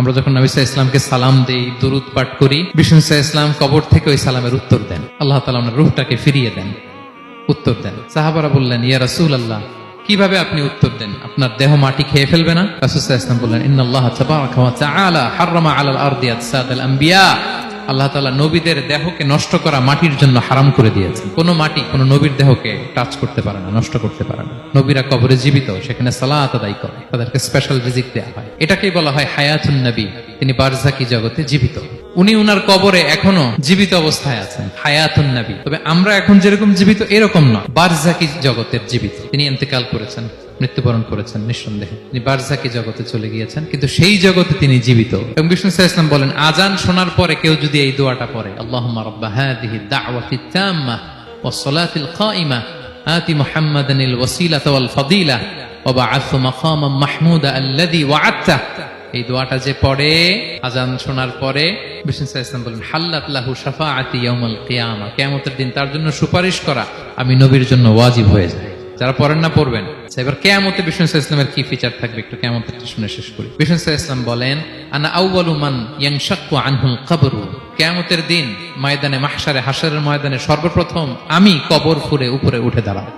আমরা যখন নবী সাল্লাল্লাহু আলাইহি ওয়াসাল্লামকে সালাম দেই, দুরূদ পাঠ করি, বিষ্ণু সাল্লাল্লাহু আলাইহি ওয়াসাল্লাম কবর থেকে ওই সালামের উত্তর দেন। আল্লাহ তাআলা ওনার রূহটাকে ফিরিয়ে দেন, উত্তর দেন। সাহাবারা বললেন, ইয়া রাসূলুল্লাহ, কিভাবে আপনি উত্তর দেন? আপনার দেহ মাটি খেয়ে ফেলবে না? রাসূল সাল্লাল্লাহু আলাইহি ওয়াসাল্লাম বললেন, ইন্নাল্লাহ তাবারাকা ওয়া তাআলা হাররামা আলাল আরদি আজসাদাল আম্বিয়া। আল্লাহ তাআলা নবীদের দেহকে নষ্ট করা মাটির জন্য হারাম করে দিয়েছেন। কোন মাটি কোন নবীর দেহকে টাচ করতে পারে না, নষ্ট করতে পারে না। নবীরা কবরে জীবিত, সেখানে সালাত আদায় করে, তাদেরকে স্পেশাল রিজিক দেওয়া হয়। এটাকেই বলা হয় হায়াতুন নবী। তিনি বারজাকি জগতে জীবিত, উনি উনার কবরে এখনো জীবিত অবস্থায় আছেন, হায়াতুন নবী। তবে আমরা এখন যেরকম জীবিত এরকম নয়, বারজাকি জগতের জীবিত। তিনি ইন্তেকাল করেছেন, মৃত্যুবরণ করেছেন, নিঃসন্দেহে তিনি বারজাকি জগতে চলে গিয়েছেন, কিন্তু সেই জগতে তিনি জীবিত। এবং বিষ্ণু সাল্লাল্লাহু আলাইহি ওয়াসাল্লাম বলেন, আজান শোনার পরে কেউ যদি এই দোয়াটা পড়ে, আল্লাহুম্মা রাব্বা হাযিহি দাওয়াতিত তাম্মা ওয়াস সালাতিল কাইমা আতি মুহাম্মাদানিল ওয়াসিলাতা ওয়াল ফাদিলা ওয়া বা'আথহু মাকামান মাহমুদা আল্লাযী ওয়া'আদতা। এই দোয়াটা যে পড়ে আজান শোনার পরে, বিষ্ণু সাল্লাল্লাহু আলাইহি ওয়াসাল্লাম বলেন, হাল্লাত লাহু শাফাআতি ইয়াউমাল কিয়ামা, কিয়ামতের দিন তার জন্য সুপারিশ করা আমি নবীর জন্য ওয়াজিব হয়ে যায়। যারা পড়েন না পড়বেন। এবার কিয়ামতে বিষ্ণু সাল্লাল্লাহু আলাইহি ওয়াসাল্লামের কি ফিচার থাকবে একটু কিয়ামতের শুনে শেষ করি। বিষ্ণু সাল্লাল্লাহু আলাইহি ওয়াসাল্লাম বলেন, আনা আউয়ালু মান ইয়ানশাক্কু আনহুল কবরু। কিয়ামতের দিন ময়দানে মাহশারে, হাশরের ময়দানে সর্বপ্রথম আমি কবর ফুঁড়ে উপরে উঠে দাঁড়াবো।